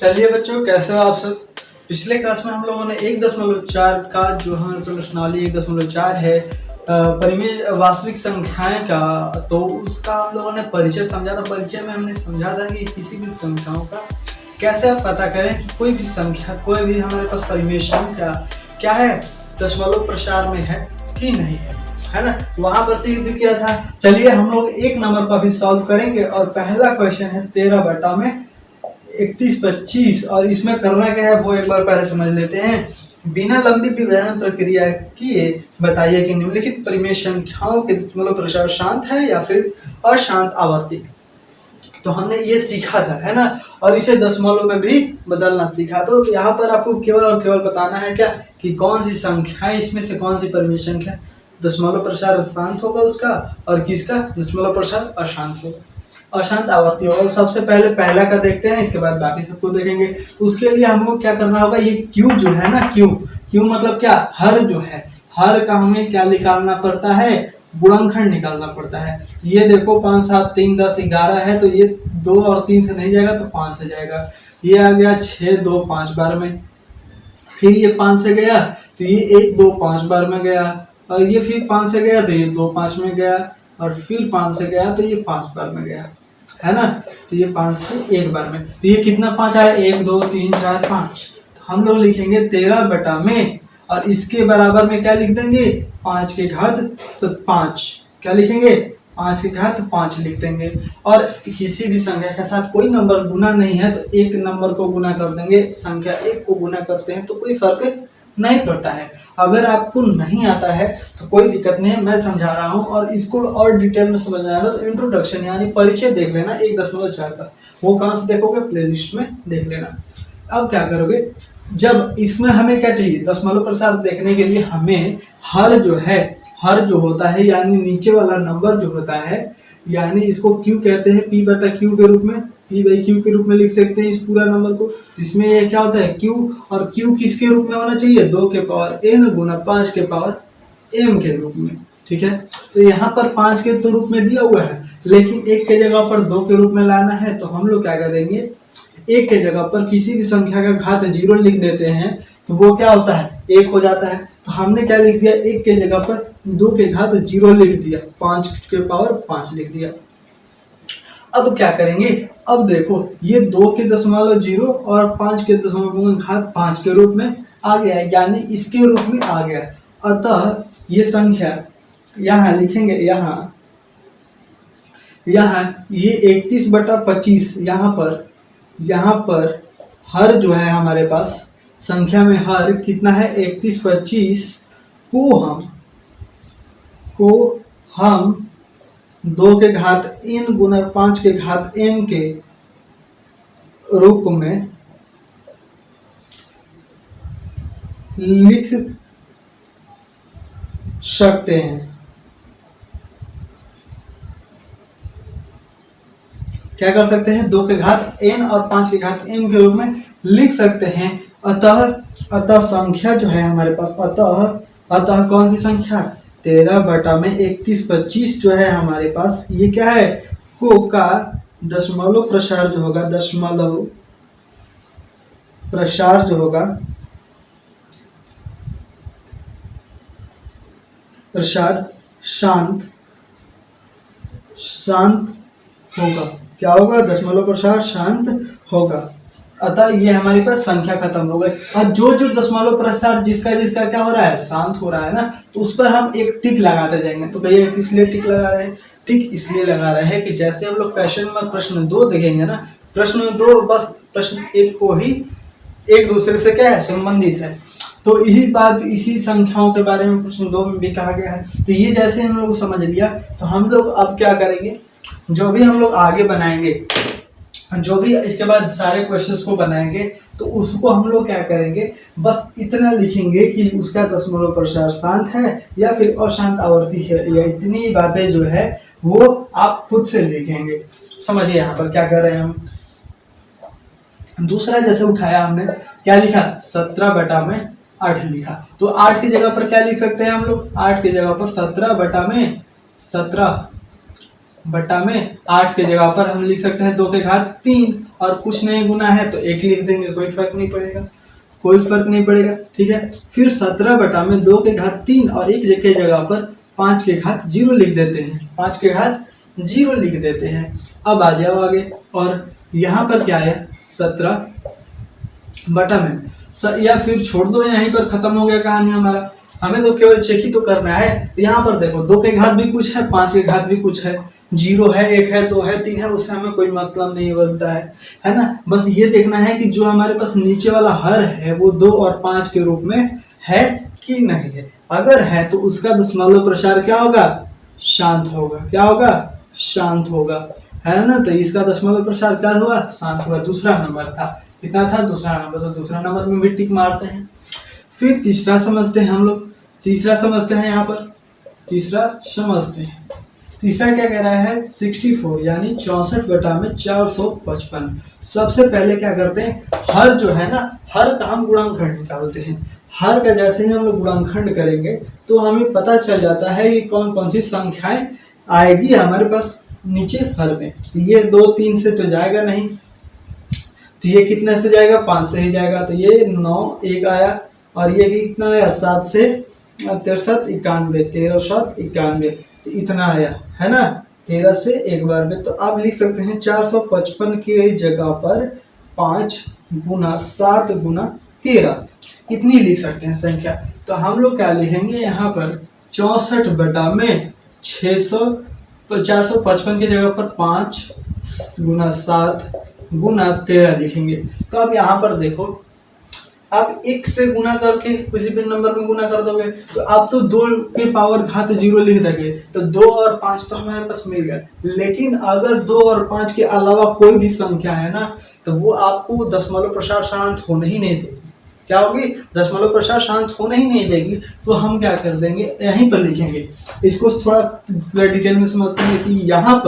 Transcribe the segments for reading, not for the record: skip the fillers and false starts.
चलिए बच्चों, कैसे हो आप सब। पिछले क्लास में हम लोगों ने 1.4 का जो हमारे प्रश्नावली 1.4 है परिमेय वास्तविक संख्याएं का, तो उसका हम लोगों ने परिचय समझा था। परिचय में हमने समझा था कि किसी भी संख्याओं का कैसे आप पता करें कि कोई भी संख्या, कोई भी हमारे पास परिमेय संख्या क्या है, दशमलव प्रसार में है कि नहीं है ना। वहां पर सिद्ध किया था। चलिए हम लोग एक नंबर का भी सॉल्व करेंगे और पहला क्वेश्चन है 13/3125 और इसमें करना क्या है वो एक बार पहले समझ लेते हैं। बिना लंबी विभाजन प्रक्रिया किए बताइए कि निम्नलिखित परिमेय संख्याओं के दशमलव प्रसार शांत है या फिर अशांत आवर्ती। तो हमने ये सीखा था, है ना, और इसे दशमलव में भी बदलना सीखा। तो यहाँ पर आपको केवल और केवल बताना है क्या कि कौन सी संख्या है, इसमें से कौन सी परिमेय संख्या दशमलव प्रसार शांत होगा उसका और किसका दशमलव प्रसार अशांत होगा, अशांत आवर्ती होगा। सबसे पहले पहला का देखते हैं, इसके बाद बाकी सबको देखेंगे। उसके लिए हमको क्या करना होगा, ये क्यू जो है ना, क्यू मतलब क्या, हर जो है, हर का हमें क्या निकालना पड़ता है, गुणनखंड निकालना पड़ता है। ये देखो 5, 7, 3, 10, 11 है, तो ये 2 और 3 से नहीं जाएगा तो 5 से जाएगा। ये आ गया 6, 2, 5 बार में। फिर ये 5 से गया तो ये 1, 2, 5 बार में गया, और ये फिर 5 से गया तो ये 2, 5 में गया, और फिर 5 से गया तो ये 5 बार में गया, है ना। तो ये 5 से 1 बार में, तो ये कितना 5 आया, 1, 2, 3, 4, 5। तो हम लोग लिखेंगे 13 में, और इसके बराबर में क्या लिख देंगे, 5 के घात तो 5, क्या लिखेंगे 5 के घात 5 लिख देंगे। और किसी भी संख्या के साथ कोई नंबर गुना नहीं है तो एक नंबर को गुना कर देंगे, संख्या 1 को गुना करते हैं तो कोई फर्क नहीं पड़ता है। अगर आपको नहीं आता है तो कोई दिक्कत नहीं है, मैं समझा रहा हूँ, और इसको और डिटेल में समझना है तो इंट्रोडक्शन यानी परिचय देख लेना 1.4 का। वो कहाँ से देखोगे, प्लेलिस्ट में देख लेना। अब क्या करोगे, जब इसमें हमें क्या चाहिए, दशमलव प्रसार देखने के लिए हमें हर जो है, हर जो होता है यानी नीचे वाला नंबर जो होता है, यानी इसको क्यू कहते हैं, P/Q के रूप में, P/Q के रूप में लिख सकते हैं इस पूरा नंबर को। इसमें ये क्या होता है Q, और Q किसके रूप में होना चाहिए, 2 के पावर n गुना 5 के पावर m के रूप में, ठीक है। तो यहाँ पर 5 के तो रूप में दिया हुआ है, लेकिन 1 के जगह पर 2 के रूप में लाना है, तो हम लोग क्या करेंगे, 1 के जगह पर किसी भी संख्या का घात 0 लिख देते हैं, तो वो क्या होता है 1 हो जाता है। तो हमने क्या लिख दिया, 1 के जगह पर 2 के घात 0 लिख दिया, 5 के पावर 5 लिख दिया। अब क्या करेंगे, अब देखो ये 2 के दशमलव 0 और 5 के दशमलव घात 5 के रूप में आ गया, यानी इसके रूप में आ गया। अतः ये संख्या यहाँ लिखेंगे, यहाँ ये 31/25, यहाँ पर हर जो है हमारे पास संख्या में हर कितना है, 31/25 को हम 2 के घात n गुना 5 के घात m के रूप में लिख सकते हैं। क्या कर सकते हैं, 2 के घात n और 5 के घात m के रूप में लिख सकते हैं। अतः संख्या जो है हमारे पास, अतः कौन सी संख्या, 13/3125 जो है हमारे पास, ये क्या है, का दशमलव प्रसार जो होगा, दशमलव प्रसार जो होगा, प्रसार शांत होगा। क्या होगा, दशमलव प्रसार शांत होगा। अतः ये हमारे पास संख्या खत्म हो गई। और जो दशमलव प्रसार जिसका क्या हो रहा है, शांत हो रहा है ना, तो उस पर हम एक टिक लगाते जाएंगे। तो भैया किस लिए टिक लगा रहे हैं, टिक इसलिए लगा रहे हैं कि जैसे हम लोग क्वेश्चन में प्रश्न 2 देखेंगे ना, प्रश्न 2 बस प्रश्न 1 को ही एक दूसरे से क्या है, संबंधित है। तो इसी संख्याओं के बारे में प्रश्न 2 में भी कहा गया है। तो ये जैसे हम लोग समझ लिया, तो हम लोग अब क्या करेंगे, जो भी हम लोग आगे बनाएंगे, जो भी इसके बाद सारे क्वेश्चंस को बनाएंगे, तो उसको हम लोग क्या करेंगे, बस इतना लिखेंगे कि उसका दशमलव प्रसार शांत है या फिर अशांत आवर्ती है, या इतनी बातें जो है वो आप खुद से लिखेंगे। समझिए यहाँ पर क्या कर रहे हैं हम। दूसरा जैसे उठाया हमने, क्या लिखा, 17/8 लिखा, तो 8 की जगह पर क्या लिख सकते हैं हम लोग, 8 की जगह पर 17/17 बटा में 8 के जगह पर हम लिख सकते हैं 2 के घात 3, और कुछ नहीं गुना है तो 1 लिख देंगे, कोई फर्क नहीं पड़ेगा, कोई फर्क नहीं पड़ेगा। ठीक है, फिर 17 बटा में 2 के घात 3 और 1 के जगह पर 5 के घात 0 लिख देते हैं, 5 के घात 0 लिख देते हैं। अब आ जाओ आगे, और यहाँ पर क्या है 17 बटा में या फिर छोड़ दो, यहीं पर खत्म हो गया कहानी हमारा, हमें तो केवल चेक ही तो करना है। तो यहाँ पर देखो 2 के घात भी कुछ है, 5 के घात भी कुछ है, 0 है, 1 है, 2 है, 3 है, उससे हमें कोई मतलब नहीं बनता है ना। बस ये देखना है कि जो हमारे पास नीचे वाला हर है वो 2 और 5 के रूप में है कि नहीं है। अगर है तो उसका दशमलव प्रसार क्या होगा, शांत होगा। क्या होगा, शांत होगा, है ना। तो इसका दशमलव प्रसार क्या हुआ, शांत हुआ। दूसरा नंबर था, कितना था, दूसरा नंबर, तो दूसरा नंबर में भी टिक मारते हैं। फिर तीसरा समझते हैं हम लोग, तीसरा समझते हैं, यहाँ पर तीसरा समझते हैं। तीसरा क्या कह रहा है 64 यानी 64 बटा में 455। सबसे पहले क्या करते हैं, हर जो है ना, हर का हम गुणनखंड निकालते हैं। हर का जैसे ही हम लोग गुणनखंड करेंगे तो हमें पता चल जाता है कि कौन कौन सी संख्याएं आएगी हमारे पास नीचे हर में। तो ये 2 3 से तो जाएगा नहीं, तो ये कितने से जाएगा, 5 से ही जाएगा। तो ये 9 1 आया, और ये भी कितना आया 7 से 63 91, 13 7 91, तो इतना आया, है ना, 13 से एक बार में। तो आप लिख सकते हैं 455 की जगह पर 5 गुना 7 गुना 13, इतनी लिख सकते हैं संख्या। तो हम लोग क्या लिखेंगे यहाँ पर 64 बटा में 455 की जगह पर 5 गुना 7 गुना 13 लिखेंगे। तो अब यहाँ पर देखो, आप 1 से गुना करके किसी भी नंबर में गुना कर दोगे तो आप तो 2 के पावर घात 0 लिख दोगे, तो 2 और 5 तो हमारे पास मिल गया। लेकिन अगर 2 और 5 के अलावा कोई भी संख्या है ना, तो वो आपको दशमलव प्रसार शांत होने ही नहीं देगी। क्या होगी, दशमलव प्रसार शांत होने ही नहीं देगी। तो हम क्या कर देंगे, यहीं पर लिखेंगे। इसको थोड़ा डिटेल में समझते हैं कि यहाँ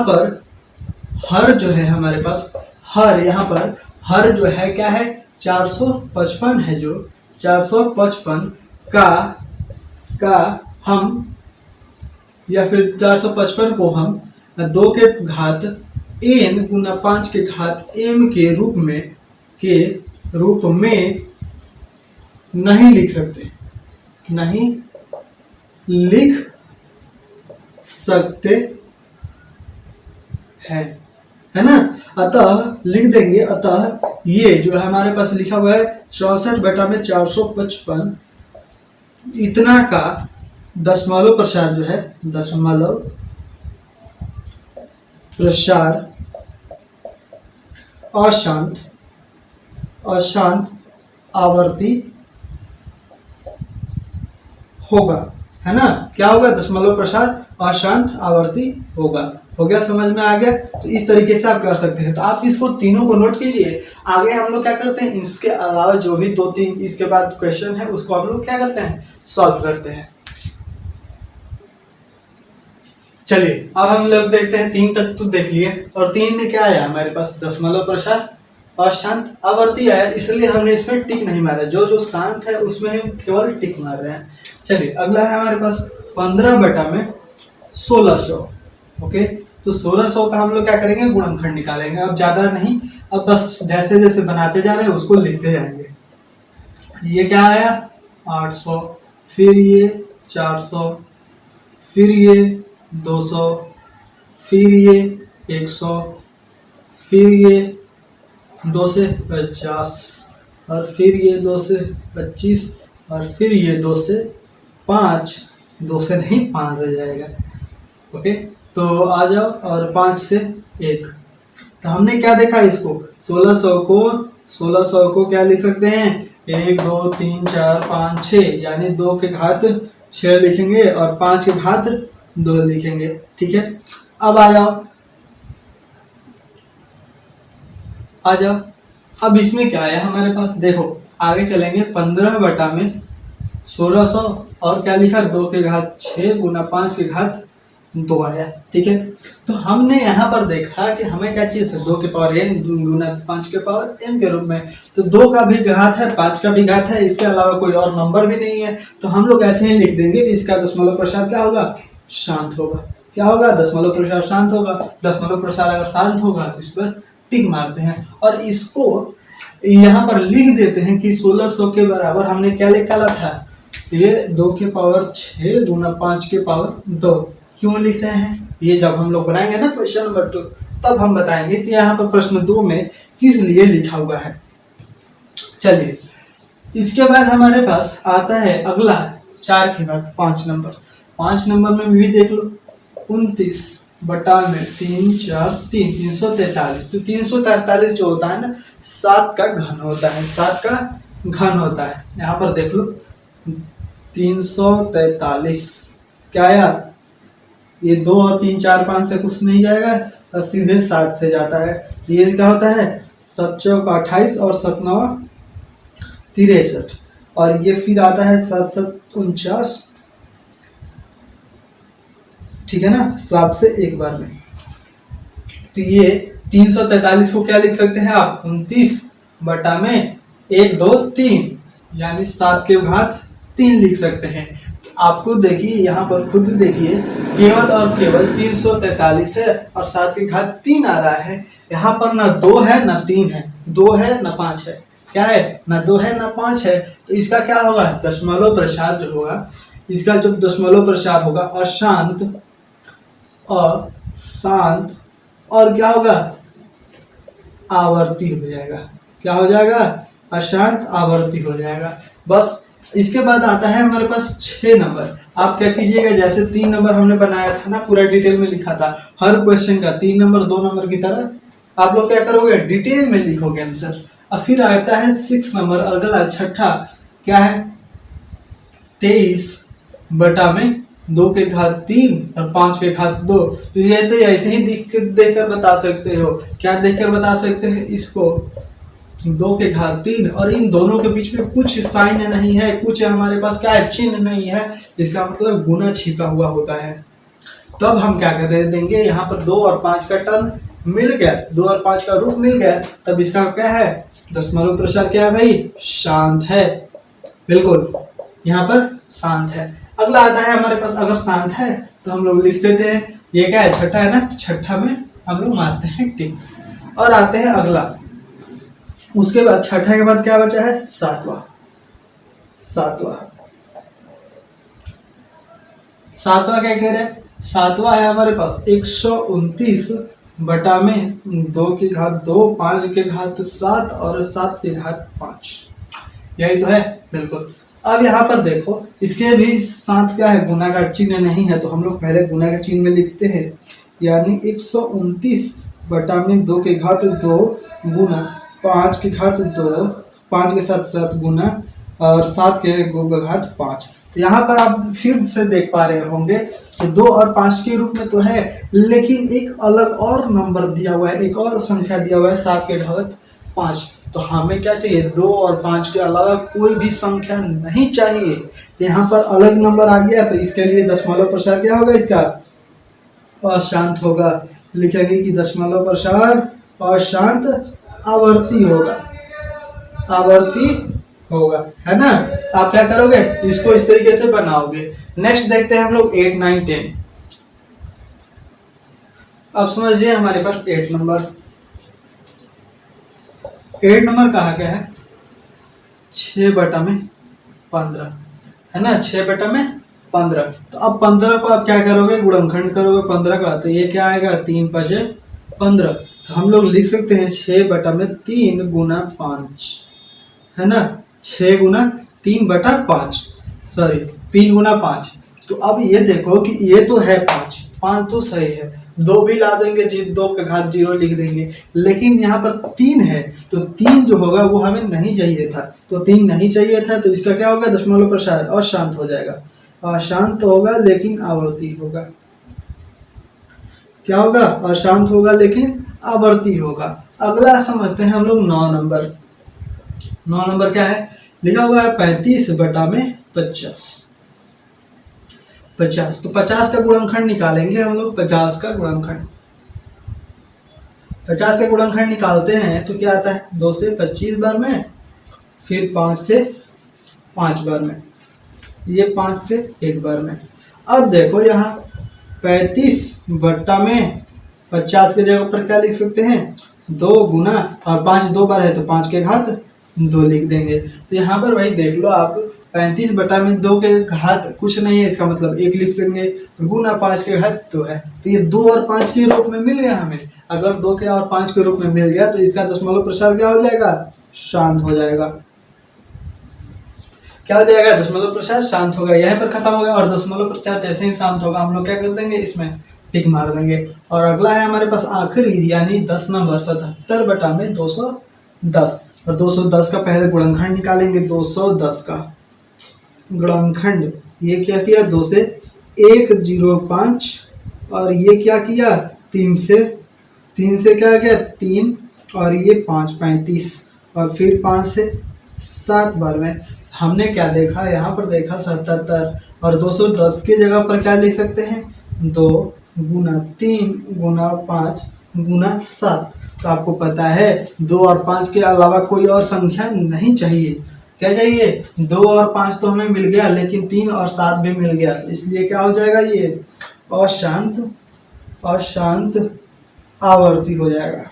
पर हर जो है हमारे पास, हर यहाँ पर हर जो है क्या है 455 है, जो 455 का हम, या फिर 455 को हम 2 के घात n गुना 5 के घात m के रूप में नहीं लिख सकते, नहीं लिख सकते हैं, है ना। अतः लिख देंगे, अतः ये जो हमारे पास लिखा हुआ है 64 बटा में 455, इतना का दशमलव प्रसार जो है, दशमलव प्रसार अशांत आवर्ती होगा, है ना। क्या होगा, दशमलव प्रसार अशांत आवर्ती होगा। हो गया, समझ में आ गया। तो इस तरीके से आप कर सकते हैं। तो आप इसको तीनों को नोट कीजिए। आगे हम लोग क्या करते हैं, इसके अलावा जो भी 2-3 इसके बाद क्वेश्चन है उसको हम लोग क्या करते हैं, सॉल्व करते हैं। चलिए अब हम लोग देखते हैं, 3 तक तो देख लिए, और 3 में क्या आया हमारे पास, दशमलव प्रसार अशांत आवर्ती आया, इसलिए हमने इसमें टिक नहीं मारा। जो जो शांत है उसमें हम केवल टिक मार रहे हैं। चलिए अगला है हमारे पास 15 बटा में 1600। ओके, तो 1600 का हम लोग क्या करेंगे, गुणनखंड निकालेंगे। अब ज्यादा नहीं, अब बस जैसे जैसे बनाते जा रहे हैं उसको लिखते जाएंगे। ये क्या आया 800, फिर ये 400, फिर ये 200, फिर ये 100, फिर ये 2 से 50, और फिर ये 2 से 25, और फिर ये 2 से 5, 2 से नहीं 5 आ जाएगा। ओके, तो आ जाओ, और 5 से 1। तो हमने क्या देखा, इसको 1600 को क्या लिख सकते हैं, 1 2 3 4 5 6, यानी 2 के घात 6 लिखेंगे और 5 के घात 2 लिखेंगे। ठीक है, अब आ जाओ। अब इसमें क्या है हमारे पास, देखो आगे चलेंगे। 15 बटा में 1600 और क्या लिखा, 2 के घात 6 गुना 5 के घात 2 आया। ठीक है, तो हमने यहाँ पर देखा कि हमें क्या चीज 2 के पावर n गुना 5 के पावर n के रूप में, तो 2 का भी घात है, 5 का भी घात है, इसके अलावा कोई और नंबर भी नहीं है, तो हम लोग ऐसे ही लिख देंगे कि इसका दशमलव प्रसार क्या होगा, शांत होगा। क्या होगा, दशमलव प्रसार शांत होगा। दशमलव प्रसार अगर शांत होगा तो इस पर टिक मारते हैं और इसको यहाँ पर लिख देते हैं कि 1600 के बराबर हमने क्या निकाला था, ये 2 के पावर 6 गुना 5 के पावर 2। क्यों लिख रहे हैं, ये जब हम लोग बनाएंगे ना क्वेश्चन नंबर 2 तब हम बताएंगे कि यहाँ पर प्रश्न 2 में किस लिए लिखा हुआ है। चलिए, इसके बाद हमारे पास आता है अगला 4 के बाद 5 नंबर। 5 नंबर में भी देख लो, 29 बटा में 3 4 3 343। तो 343 जो होता है ना 7 का घन होता है, 7 का घन होता है। यहाँ पर देख लो 343 क्या यार, ये 2 और 3 4 5 से कुछ नहीं जाएगा और सीधे 7 से जाता है। ये क्या होता है, 7 चौक 28 और 7 नवा 63 और ये फिर आता है 7 7 49। ठीक है ना, 7 से एक बार में। तो ये 343 को क्या लिख सकते हैं आप, 29 बटा में 1 2 3 यानी 7 के घात 3 लिख सकते हैं। आपको देखिए यहाँ पर खुद देखिए, केवल और केवल 343 है और 7 के घात 3 आ रहा है। यहाँ पर ना 2 है ना 3 है, 2 है ना 5 है, क्या है, ना 2 है ना 5 है। तो इसका क्या होगा, दशमलव प्रसार जो होगा, इसका जो दशमलव प्रसार होगा अशांत अशांत और क्या होगा, आवर्ती हो जाएगा। क्या हो जाएगा, अशांत आवर्ती हो जाएगा। बस इसके बाद आता है हमारे पास 6 नंबर। आप क्या कीजिएगा, जैसे 3 नंबर हमने बनाया था ना, पूरा डिटेल में लिखा था हर क्वेश्चन का 3 नंबर 2 नंबर की तरह आप लोग क्या करोगे, डिटेल में लिखोगे आंसर। और फिर आता है 6 नंबर, अगला छठा क्या है, 23 बटा में 2 के घात 3 और 5 के घात 2। तो ये तो ऐसे ही देखकर बता सकते हो, क्या देखकर बता सकते हैं इसको, 2 के घात 3 और इन दोनों के बीच में कुछ साइन नहीं है, कुछ हमारे पास क्या है, चिन्ह नहीं है, इसका मतलब गुना छिपा हुआ होता है। तब हम क्या कर देंगे, यहाँ पर 2 और 5 का टर्म मिल गया, 2 और 5 का रूप मिल गया, तब इसका क्या है, दशमलव प्रसार क्या है भाई, शांत है। बिल्कुल यहाँ पर शांत है। अगला आता है हमारे पास, अगर शांत है तो हम लोग लिख देते हैं, ये क्या है, छठा है ना, तो छठा में हम लोग मारते हैं टिक। और आते हैं अगला, उसके बाद छठा के बाद क्या बचा है, सातवां। क्या कह रहे हैं, सातवां है हमारे पास 129 बटा में 2 के घात 2 5 के घात 7 और 7 के घात 5। यही तो है, बिल्कुल। अब यहाँ पर देखो, इसके भी साथ क्या है, गुना का चिन्ह नहीं है, तो हम लोग पहले गुना का चिन्ह में लिखते हैं, यानी 129 बटा में 2 के घात 2 गुना 5 के घात 2 5 के साथ 7 गुना और 7 के घात 5। तो यहाँ पर आप फिर से देख पा रहे होंगे कि 2 और 5 के रूप में तो है, लेकिन एक अलग और नंबर दिया हुआ है, एक और संख्या दिया हुआ है 7 के घात 5। तो हमें क्या चाहिए, 2 और 5 के अलावा कोई भी संख्या नहीं चाहिए। तो यहाँ पर अलग नंबर आ गया, तो इसके लिए दशमलव प्रसार क्या होगा, इसका अशांत होगा। लिखेंगे कि दशमलव प्रसार अशांत आवर्ती होगा, आवर्ती होगा, है ना। आप क्या करोगे, इसको इस तरीके से बनाओगे। नेक्स्ट देखते हैं हम लोग 8 9 10। अब समझिए हमारे पास 8 नंबर, 8 नंबर कहा गया है 6 बटा में 15, है ना, 6 बटा में 15। तो अब 15 को आप क्या करोगे, गुणनखंड करोगे 15 का, तो ये क्या आएगा, 3 5 15। तो हम लोग लिख सकते हैं 6 बटा में 3 गुना 5, है ना, 6 गुना 3 बटा 5, सॉरी 3 गुना 5। तो अब ये देखो कि ये तो है 5 तो सही है, 2 भी ला देंगे, 2 के घात 0 लिख देंगे, लेकिन यहाँ पर 3 है, तो 3 जो होगा वो हमें नहीं चाहिए था। तो 3 नहीं चाहिए था, तो इसका क्या होगा, दशमलव प्रसार अशांत हो जाएगा। अशांत होगा लेकिन आवर्ती होगा। क्या होगा, अशांत होगा लेकिन आवर्ती होगा। अगला समझते हैं हम लोग 9 नंबर। 9 नंबर क्या है, लिखा हुआ है 35 बटा में 50। 50। तो 50 का गुणनखंड निकालेंगे हम लोग। 50 का गुणनखंड, 50 का गुणनखंड निकालते हैं तो क्या आता है, 2 से 25 बार में, फिर 5 से 5 बार में, ये 5 से 1 बार में। अब देखो यहाँ 35 बट्टा में 50 के जगह पर क्या लिख सकते हैं, 2 गुना, और 5 2 बार है तो 5 के घात 2 लिख देंगे। तो यहाँ पर भाई देख लो आप, 35 बटा में 2 के घात कुछ नहीं है, इसका मतलब 1 लिख देंगे, गुना 5 के घात 2 है, तो ये 2 और 5 के रूप में मिल गया हमें। अगर 2 के और 5 के रूप में मिल गया तो इसका दशमलव प्रसार क्या हो जाएगा, शांत हो जाएगा। क्या हो जाएगा, दशमलव प्रसार शांत होगा। यहीं पर खत्म हो गया। और दशमलव प्रसार जैसे ही शांत होगा हम लोग क्या कर देंगे, इसमें टिक मार देंगे। और अगला है हमारे पास आखिरी, यानी 10 नंबर 77 बटा में 210। और 210 का पहले गुणनखंड निकालेंगे। 210 का गुणनखंड, ये क्या किया, 2 से 105, और ये क्या किया, 3 से क्या किया, 3, और ये 5 35, और फिर 5 से 7 बार में। हमने क्या देखा, यहाँ पर देखा 77, और 210 की जगह पर क्या लिख सकते हैं, 2 गुना 3 गुना 5 गुना 7। तो आपको पता है 2 और 5 के अलावा कोई और संख्या नहीं चाहिए। क्या चाहिए, 2 और 5 तो हमें मिल गया, लेकिन 3 और 7 भी मिल गया, इसलिए क्या हो जाएगा, ये अशांत आवर्ती हो जाएगा।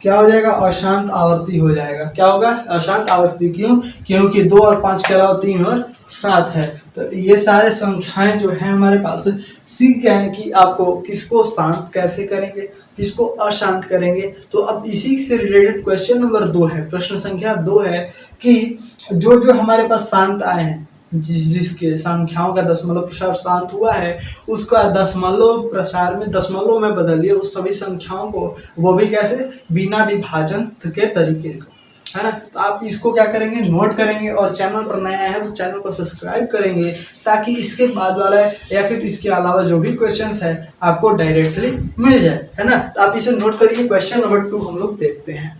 क्या हो जाएगा, अशांत आवर्ती हो जाएगा। क्या होगा, अशांत आवर्ती। क्यों, क्योंकि 2 और 5 के अलावा 3 और 7 है। तो ये सारे संख्याएं जो है हमारे पास, सीख गए हैं कि आपको किसको शांत कैसे करेंगे, किसको अशांत करेंगे। तो अब इसी से रिलेटेड क्वेश्चन नंबर 2 है, प्रश्न संख्या 2 है कि जो हमारे पास शांत आए हैं, जिसके संख्याओं का दशमलव प्रसार शांत हुआ है, उसका दशमलव प्रसार में दशमलव में बदलिए उस सभी संख्याओं को, वो भी कैसे, बिना विभाजन के तरीके को, है ना। तो आप इसको क्या करेंगे, नोट करेंगे, और चैनल पर नया है तो चैनल को सब्सक्राइब करेंगे, ताकि इसके बाद वाला या फिर इसके अलावा जो भी क्वेश्चंस है आपको डायरेक्टली मिल जाए, है ना। तो आप इसे नोट करिए। क्वेश्चन नंबर 2 हम लोग देखते हैं।